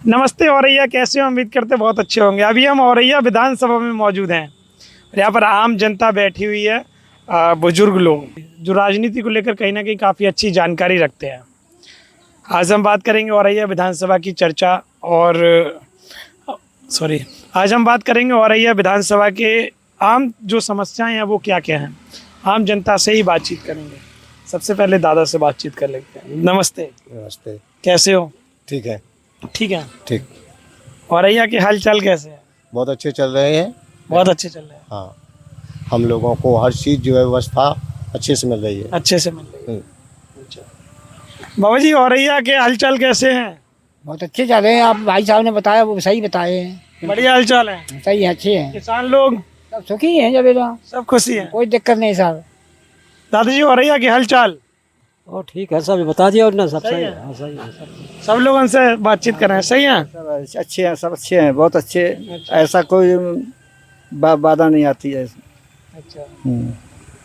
नमस्ते औरैया, कैसे हो? उम्मीद करते बहुत अच्छे होंगे। अभी हम औरैया विधानसभा में मौजूद हैं और यहाँ पर आम जनता बैठी हुई है, बुजुर्ग लोग जो राजनीति को लेकर कहीं ना कहीं काफ़ी अच्छी जानकारी रखते हैं। आज हम बात करेंगे औरैया विधानसभा की चर्चा और आज हम बात करेंगे औरैया विधानसभा के आम जो समस्याएं हैं वो क्या क्या हैं। आम जनता से ही बातचीत करेंगे। सबसे पहले दादा से बातचीत कर लेते हैं। नमस्ते। नमस्ते। कैसे हो? ठीक है। ठीक है। ठीक। औरैया के हालचाल कैसे हैं? बहुत अच्छे चल रहे हैं। बहुत अच्छे चल रहे हैं। हाँ, हम लोगों को हर चीज़ जो है व्यवस्था अच्छे से मिल रही है। अच्छे से मिल रही है। अच्छा बाबा जी, औरैया के हालचाल कैसे हैं? बहुत अच्छे चल रहे हैं। आप भाई साहब ने बताया वो सही बताए हैं। बढ़िया हालचाल है। सही है, अच्छे हैं। किसान लोग सब सुखी हैं जब इधर, सब खुशी हैं। कोई दिक्कत नहीं साहब। दादाजी, औरैया के हालचाल और ठीक है, सब बता दिया और ना सब सही है। है। हाँ, सही है सब लोग उनसे बातचीत कर रहे हैं। सही है। सब अच्छे हैं, सब अच्छे हैं, बहुत अच्छे। ऐसा कोई बाधा नहीं आती है। अच्छा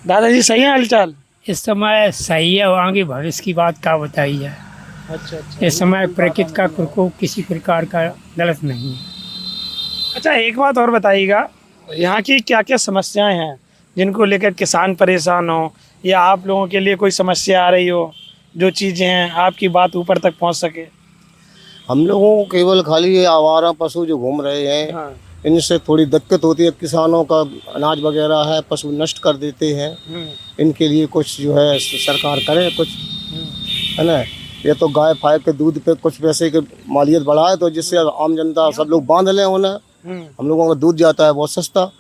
दादाजी, सही है हालचाल? इस समय सही है और आगे भविष्य की बात क्या बताई जाए। अच्छा अच्छा। इस समय प्रकृति का प्रकोप किसी प्रकार का गलत नहीं है। अच्छा, एक बात और बताइएगा, यहाँ की क्या क्या समस्याएं हैं जिनको लेकर किसान परेशान हो या आप लोगों के लिए कोई समस्या आ रही हो, जो चीज़ें हैं आपकी बात ऊपर तक पहुँच सके। हम लोगों को केवल खाली ये आवारा पशु जो घूम रहे हैं, हाँ। इनसे थोड़ी दिक्कत होती है। किसानों का अनाज वगैरह है, पशु नष्ट कर देते हैं। इनके लिए कुछ जो है सरकार करे कुछ, है ना। ये तो गाय फाय के दूध पे कुछ पैसे की मालियत बढ़ाए तो जिससे आम जनता सब लोग बांध लें उन्हें। हम लोगों का दूध जाता है बहुत सस्ता।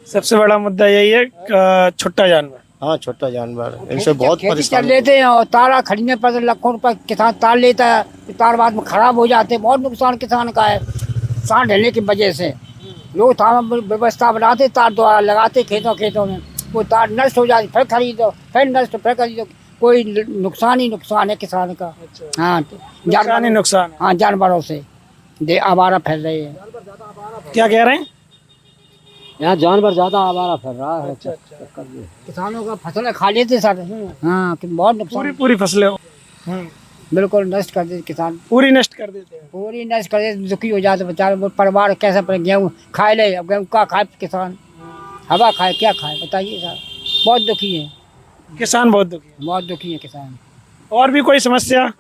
सबसे बड़ा मुद्दा यही है छोटा जानवर। हाँ, छोटा जानवर, इनसे बहुत खेती चल परेशान लेते हैं और तारा खरीदने पर लाखों रुपए किसान तार लेता है, तो तार बाद में खराब हो जाते हैं। बहुत नुकसान किसान का है सांड ढलने की वजह से। लोग तार व्यवस्था बनाते, तार द्वारा लगाते खेतों में, वो तार नष्ट हो जाती, फिर खरीदो, फिर नष्ट, फिर खरीदो। कोई नुकसान ही नुकसान है किसान का। हाँ, नुकसान ही नुकसान है। हाँ, जानवरों से आवारा फैल रहे हैं। क्या कह रहे हैं? यहाँ जानवर ज्यादा आवारा फिर रहा है। किसानों का फसल खा लेते सर। हाँ, कि बहुत नुकसान, पूरी फसलें बिल्कुल नष्ट कर देते किसान, पूरी नष्ट कर देते हैं। पूरी नष्ट कर देते। दुखी हो जाते बेचारे। वो परिवार कैसे पड़े, गेहूँ खाए ले, अब गेहूँ का खाए किसान, हवा खाए क्या खाए बताइए सर। बहुत दुखी है किसान, बहुत दुखी है। बहुत दुखी है किसान। और भी कोई समस्या?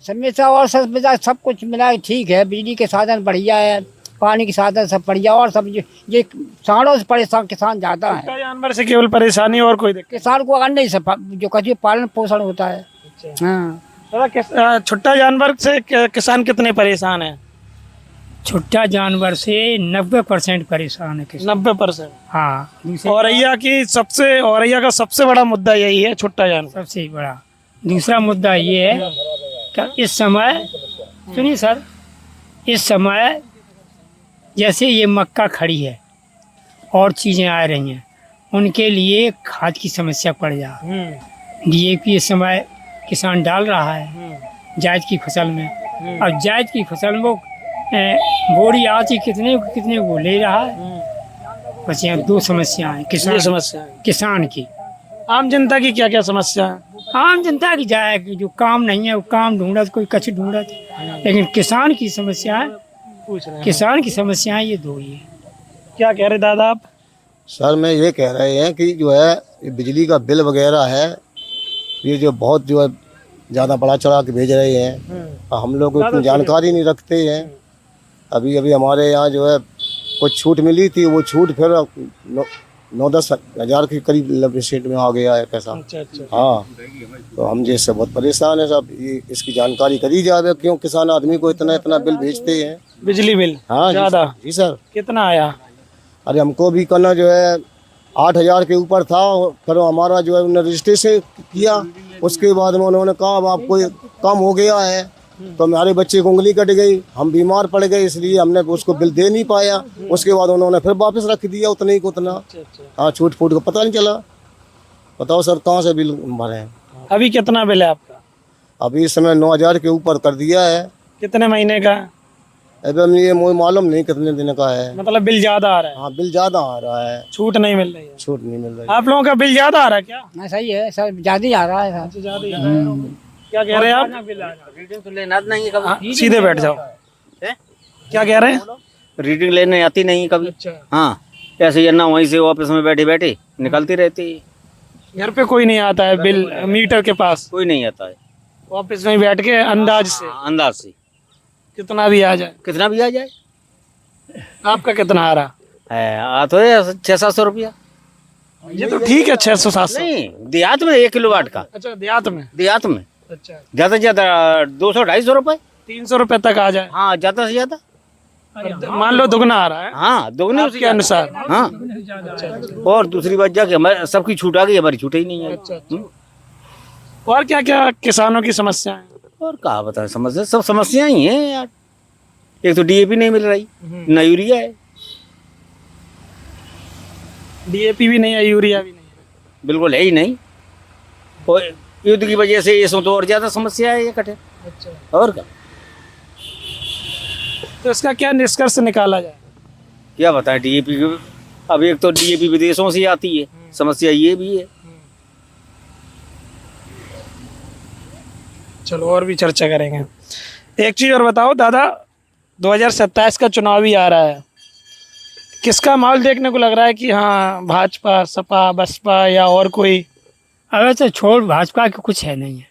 समस्या और सब कुछ मिला है, ठीक है। बिजली के साधन बढ़िया है, पानी के साधन सब बढ़िया, और सब ये सांडों से परेशान किसान ज़्यादा है। छोटा जानवर से केवल परेशानी और कोई दिक्कत? किसान को अन्न नहीं सब जो कहती है पालन पोषण होता है। हाँ, छोटा जानवर से किसान कितने परेशान हैं? छोटा जानवर से 90% परेशान है किसान। 90%? हाँ, औरैया का सबसे बड़ा मुद्दा यही है, छोटा जानवर। सबसे बड़ा। दूसरा मुद्दा ये है कि इस समय सुनिए सर, इस समय जैसे ये मक्का खड़ी है और चीज़ें आ रही हैं, उनके लिए खाद की समस्या पड़ जा। DAP इस समय किसान डाल रहा है जायद की फसल में। अब जायद की फसल में बोरी आती कितने वो ले रहा है। बस यहाँ दो समस्याएं किसान की। आम जनता की क्या क्या समस्या है? आम जनता की जाए कि जो काम नहीं है वो काम ढूंढत, कोई कच्छ ढूंढत, लेकिन किसान की समस्याएं, किसान की समस्याएं ये दो ही है। क्या कह रहे दादा आप? सर, मैं ये कह रहे हैं कि जो है ये बिजली का बिल वगैरह है, ये जो बहुत जो है ज़्यादा बढ़ा चढ़ा के भेज रहे हैं। हम लोग इतनी जानकारी नहीं रखते हैं। अभी हमारे यहाँ जो है कुछ छूट मिली थी, वो छूट फिर 9-10 हज़ार के करीब लिमिट में आ गया है पैसा। अच्छा। हाँ, तो हम जैसे बहुत परेशान है सब। ये इसकी जानकारी करी जाए, क्यों किसान आदमी को इतना बिल भेजते हैं, बिजली बिल? हाँ ज़्यादा? जी सर। कितना आया? अरे हमको भी करना जो है 8,000 के ऊपर था। फिर हमारा जो है उन्होंने रजिस्ट्रेशन किया, उसके बाद में उन्होंने कहा अब आपको कम हो गया है, तो हमारे बच्चे को उंगली कट गई, हम बीमार पड़ गए, इसलिए हमने उसको बिल दे नहीं पाया। उसके बाद उन्होंने फिर वापस रख दिया उतना ही को उतना। हाँ, छूट फूट का पता नहीं चला। बताओ सर, कहाँ से बिल भरे हैं? अभी कितना बिल है आपका? अभी इस समय 9,000 के ऊपर कर दिया है। कितने महीने का? अभी ये मुझे मालूम नहीं कितने दिन का है। मतलब बिल ज्यादा आ रहा है? हाँ, बिल ज्यादा आ रहा है, छूट नहीं मिल रही है? छूट नहीं मिल रही। आप लोगों का बिल ज्यादा आ रहा है क्या? हाँ, सही है सर, ज़्यादा ही आ रहा है सर। ज्यादा ही आ रहा है। क्या कह रहे हैं आप? लेना नहीं, हाँ, सीधे बैठ जाओ। क्या कह रहे हैं? रीडिंग लेने आती नहीं कभी। अच्छा, हाँ, ऐसे ही ना वहीं से ऑफिस में बैठे बैठे निकलती रहती है। घर पे कोई नहीं आता है बिल मीटर के पास, कोई नहीं आता है। ऑफिस में बैठ के अंदाज से हाँ, अंदाज से कितना भी आ जाए। कितना भी आ जाए। आपका कितना आ रहा? है आ तो है 600-700 रुपया। ये तो ठीक है, 600-700। नहीं, देहात में 1 किलोवाट का, अच्छा, देहात में। देहात में अच्छा, ज्यादा से ज्यादा 200-250 रुपए। 300 रुपए तक आ जाए। हाँ, ज्यादा से ज्यादा। मान लो दुगना आ रहा है हाँ, दोगुनी आपके अनुसार। हाँ। और दूसरी बात जाके हमारे सबकी छूट आ गई, हमारी छूट ही नहीं है। और क्या क्या किसानों की समस्या है? और कहा बताए, समस्या सब समस्या ही है यार। एक तो डीएपी नहीं मिल रही, न यूरिया है। डीएपी भी नहीं है, यूरिया भी नहीं है। बिल्कुल है ही नहीं। और युद्ध की वजह से ये तो और ज्यादा समस्या है ये कटे। अच्छा, और क्या तो इसका क्या निष्कर्ष निकाला जाए? क्या बताएं डीएपी। अब एक तो डीएपी विदेशों से आती है, समस्या ये भी है। चलो और भी चर्चा करेंगे। एक चीज और बताओ दादा, 2027 का चुनाव भी आ रहा है, किसका माहौल देखने को लग रहा है कि हाँ भाजपा, सपा, बसपा या और कोई? अगर तो छोड़, भाजपा के कुछ है नहीं है,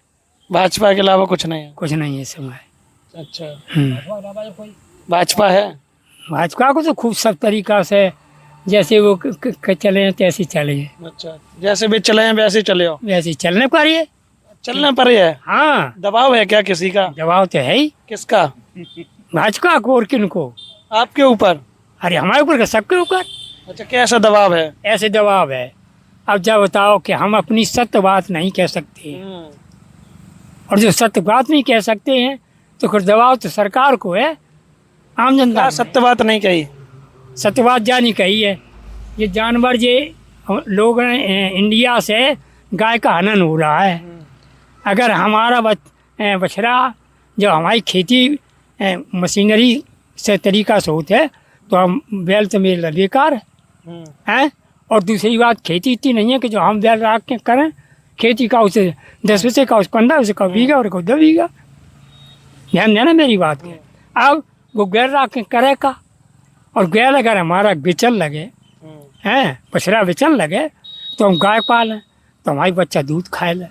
भाजपा के अलावा कुछ नहीं है? कुछ नहीं है इस समय। अच्छा, भाजपा है। भाजपा को तो खूब सब तरीका से जैसे वो चले हैं तैसे ही चले हैं, अच्छा, जैसे भी चले हैं वैसे ही चले हो। वैसे ही चलने पर ही है। चलने पर ही है। हाँ, दबाव है क्या किसी का? दबाव तो है ही किसका? भाजपा को और किन को। आपके ऊपर? अरे हमारे ऊपर का, सबके ऊपर अच्छा, कैसा दबाव है? ऐसे दबाव है। अब जब बताओ कि हम अपनी सत्य बात नहीं कह सकते हैं, और जो सत्य बात नहीं कह सकते हैं तो फिर दबाव तो सरकार को है, आम जनता क्या को। सत्य बात नहीं कही? सत्य बात जानी कही है। ये जानवर ये लोग इंडिया से गाय का हनन हो रहा है। अगर हमारा बछड़ा जो हमारी खेती मशीनरी से तरीका से होते है तो हम बैल तो मेरे लिए बेकार है। और दूसरी बात, खेती इतनी नहीं है कि जो हम बैल रख के करें खेती का, उसे 10 पैसे का, उसे 15, उसे का बीघा और 2 बीघा। ध्यान देना मेरी बात के। अब वो बैल रख के करे का, और बैल अगर हमारा बेचन लगे हैं, बछड़ा बेचन लगे तो हम गाय पालें तो हमारी बच्चा दूध खाए ले।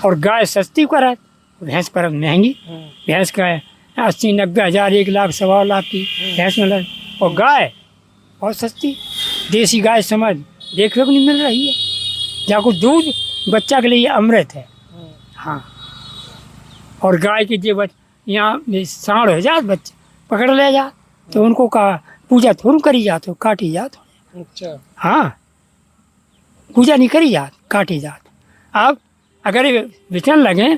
और गाय सस्ती करे, भैंस पर महंगी। भैंस का 80-90 हज़ार, 1 लाख, 1.25 लाख की भैंस में लगे, और गाय बहुत सस्ती देसी गाय समझ देखने को नहीं मिल रही है। जहाँ कुछ दूध बच्चा के लिए अमृत है। हाँ, और गाय की जो यहाँ साढ़ हो जात बच्चे पकड़ ले जा तो उनको का पूजा थोड़ी करी जात, हो काटी जात। अच्छा, हाँ, पूजा नहीं करी जात, काटी जात। अब अगर बेचन लगे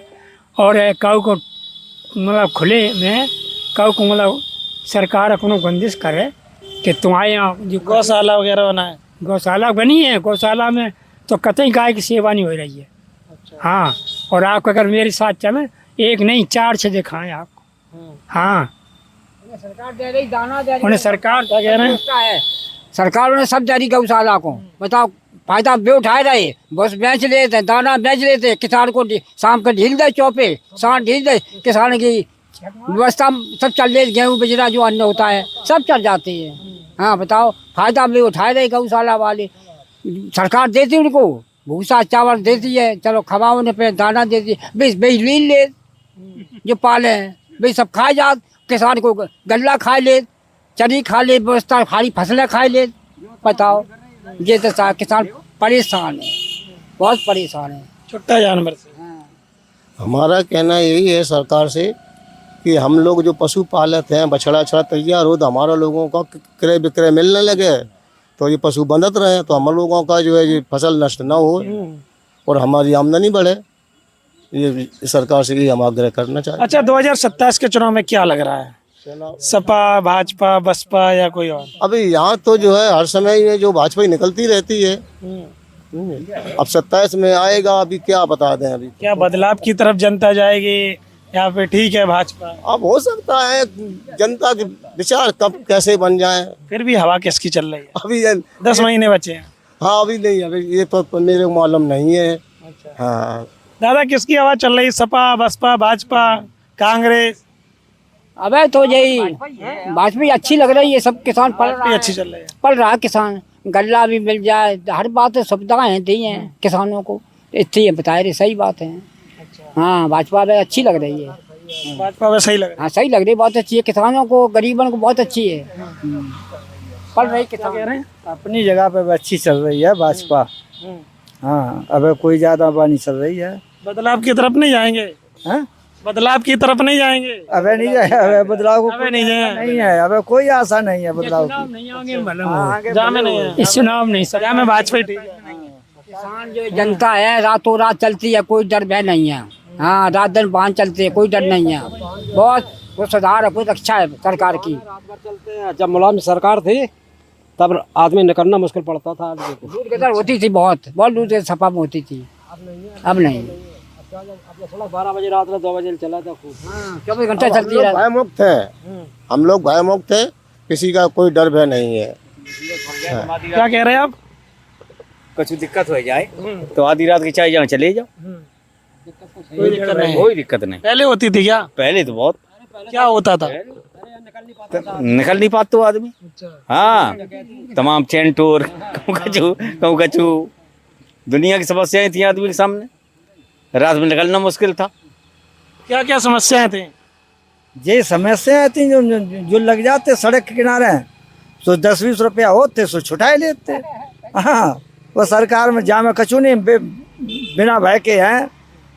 और काऊ को मतलब खुले में काऊ को मतलब सरकार अपनों बंदिश करे कि तुम्हारे यहाँ जो गौशाला वगैरह बना है। गौशाला बनी है, गौशाला में तो कतई गाय की सेवा नहीं हो रही है। हाँ, और आप अगर मेरे साथ चलें, 1 नहीं 4-6 दिखाएं आपको। हाँ, सरकार दे रही, दाना दे रही, उन्हें सरकार क्या कह रहे हैं? है सरकार उन्हें सब दे रही गौशाला को। बताओ, फायदा वे उठाए रहे, बस बेच लेते, दाना बेच लेते, किसान को शाम को ढील दे, चौपे शाम ढील दे, किसान की व्यवस्था सब चल रही, गेहूँ बिजरा जो अन्न होता है सब चल जाते हैं। हाँ बताओ, फायदा वे उठाए रहे गौशाला वाले। सरकार देती उनको भूसा चावल देती है, चलो खवाओ पे दाना देती है, बिजली ले जो पाले हैं वे सब खाए जात। किसान को गल्ला खा ले, चरी खा ले, व्यवस्था खाली फसलें खा ले। बताओ, ये तो किसान परेशान है, बहुत परेशान है। छुट्टा जानवर से। हमारा कहना यही है सरकार से कि हम लोग जो पशु पालक हैं, बछड़ा छड़ा तैयार हो तो हमारा लोगों का क्रय विक्रय मिलने लगे तो ये पशु बंधत रहे तो हम लोगों का जो है ये फसल नष्ट ना हो और हमारी आमदनी बढ़े। ये सरकार से ही हम आग्रह करना चाहते हैं। अच्छा, 2027 के चुनाव में क्या लग रहा है? सपा, भाजपा, बसपा या कोई और? अभी यहाँ तो जो है हर समय ये जो भाजपा ही निकलती रहती है। अब 27 में आएगा, अभी क्या बता दें। अभी क्या बदलाव की तरफ जनता जाएगी या फिर ठीक है भाजपा? अब हो सकता है जनता के विचार कब कैसे बन जाए। फिर भी हवा किसकी चल रही है? अभी 10 महीने बचे हैं। हाँ, अभी नहीं, अभी ये तो मेरे को मालूम नहीं है। अच्छा, हाँ, दादा किसकी हवा चल रही? सपा, बसपा, भाजपा, कांग्रेस? अबे तो यही भाजपा अच्छी लग रही है, सब किसान पल रहा है, अच्छी चल रही है। पल रहा है किसान, गल्ला भी मिल जाए, हर बात सुविधाएं दी हैं किसानों को, इतनी बताए रहे, सही बात है। हाँ भाजपा में अच्छी लग रही है, भाजपा में सही लगा। हाँ सही लग रही है, बहुत अच्छी है, किसानों को गरीबों को बहुत अच्छी है, पल रही किसान। कह रहे हैं अपनी जगह पे अच्छी चल रही है भाजपा। हाँ अब कोई ज्यादा नहीं चल रही है। बदलाव की तरफ नहीं जाएंगे? हाँ? बदलाव की तरफ नहीं जाएंगे? अबे नहीं जाए, अबे बदलाव को अबे नहीं जाए। नहीं है, अबे कोई आशा नहीं है बदलाव की। नहीं आगे जहाँ में नहीं है, इस चुनाव नहीं सर। जहाँ में भाजपा ही ठीक है। किसान जो जनता है रातों रात चलती है, कोई डर भय नहीं है। हाँ रात दिन बांध चलते है, कोई डर नहीं है, बहुत कुछ सुधार है, कुछ अच्छा है सरकार की। जब मुलायम सरकार थी तब आदमी निकलना मुश्किल पड़ता था। दूध की दर होती थी, बहुत दूध की सफा में होती थी, अब नहीं। 12 बजे रात में 2 बजे चला था खूब। 24 घंटे चलती है। भय मुक्त है, हम लोग भय मुक्त है, किसी का कोई डर भय नहीं है। क्या कह रहे हैं आप? कुछ दिक्कत हो जाए तो आधी रात की चाय जहाँ चले जाओ, कोई दिक्कत नहीं। कोई दिक्कत नहीं। पहले होती थी क्या? पहले तो बहुत क्या होता था? निकल नहीं पाते आदमी। हाँ तमाम चैन टोर कहूँ कचू दुनिया की समस्याएं थी आदमी के सामने, रात में निकलना मुश्किल था। क्या क्या समस्याएं थी? ये समस्याएं थी जो लग जाते सड़क के किनारे, तो 10-20 रुपया होते सो छुटाए लेते। हाँ वो सरकार में जामे कचू नहीं, बिना भय के हैं,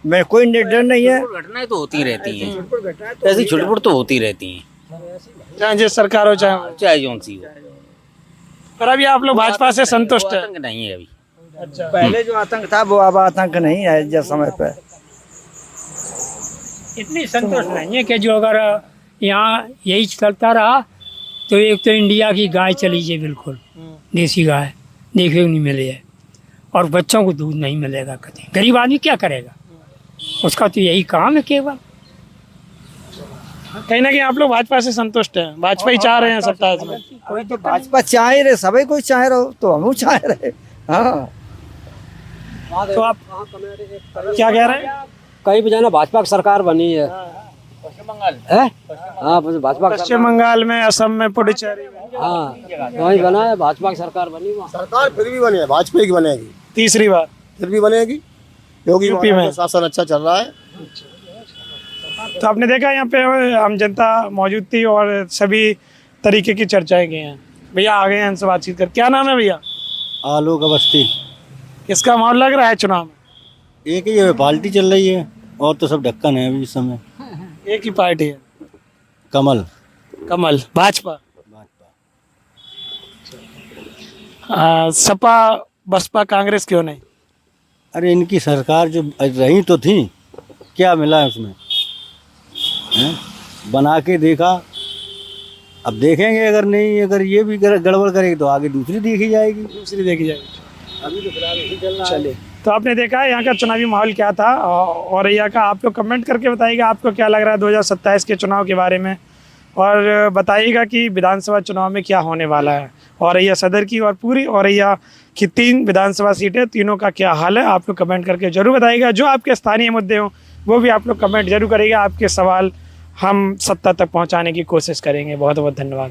मैं कोई डर नहीं है। घटनाएं तो होती रहती हैं, ऐसी छुटपुट तो होती रहती हैं, चाहे जिस सरकार हो चाहे। चाहे जौन सी हो। पर अभी आप लोग भाजपा से संतुष्ट है? आतंक नहीं है अभी। पहले जो आतंक था वो अब आतंक नहीं है जिस समय पे। इतनी संतोष नहीं है कि जो अगर यहाँ यही चलता रहा तो एक तो इंडिया की गाय चली जाए, बिल्कुल देसी गाय देखने को नहीं मिले है, और बच्चों को दूध नहीं मिलेगा कभी। गरीब आदमी क्या करेगा, उसका तो यही काम है केवल। कहीं ना कहीं आप लोग भाजपा से संतुष्ट हैं, भाजपा ही चाह रहे हैं सत्ता में। कोई तो भाजपा चाह ही रहे, सभी कोई चाह रहे, तो हम चाह रहे। हाँ तो आप क्या कह रहे हैं? कहीं भी जाना भाजपा की सरकार बनी है। है? हाँ भाजपा पश्चिम बंगाल में, असम में, पुडुचेरी में। हाँ वही बना है, भाजपा की सरकार बनी वहाँ। सरकार फिर भी बनी है, भाजपा की बनेगी, तीसरी बार फिर भी बनेगी, क्योंकि यूपी में शासन अच्छा चल रहा है। तो आपने देखा यहाँ पे आम जनता मौजूद थी और सभी तरीके की चर्चाएं की हैं। भैया आ गए हैं हमसे बातचीत कर। क्या नाम है भैया? आलोक अवस्थी। किसका माहौल लग रहा है चुनाव में? एक ही है पार्टी चल रही है, और तो सब ढक्कन है अभी इस समय। एक ही पार्टी है, कमल। कमल, भाजपा। सपा, बसपा, कांग्रेस क्यों नहीं? अरे इनकी सरकार जो रही तो थी, क्या मिला है उसमें? हैं? बना के देखा, अब देखेंगे, अगर नहीं, अगर ये भी गड़बड़ करेगी तो आगे दूसरी देखी जाएगी। दूसरी देखी जाएगी। अभी तो फिलहाल यही चल रहा है। चलिए, तो आपने देखा यहाँ का चुनावी माहौल क्या था, और यहाँ का आप लोग कमेंट करके बताइएगा आपको क्या लग रहा है 2027 के चुनाव के बारे में, और बताइएगा कि विधानसभा चुनाव में क्या होने वाला है। औरैया सदर की और पूरी औरैया की 3 विधानसभा सीटें, तीनों का क्या हाल है, आप लोग कमेंट करके जरूर बताइएगा। जो आपके स्थानीय मुद्दे हों वो भी आप लोग कमेंट जरूर करिएगा। आपके सवाल हम सत्ता तक पहुँचाने की कोशिश करेंगे। बहुत बहुत धन्यवाद।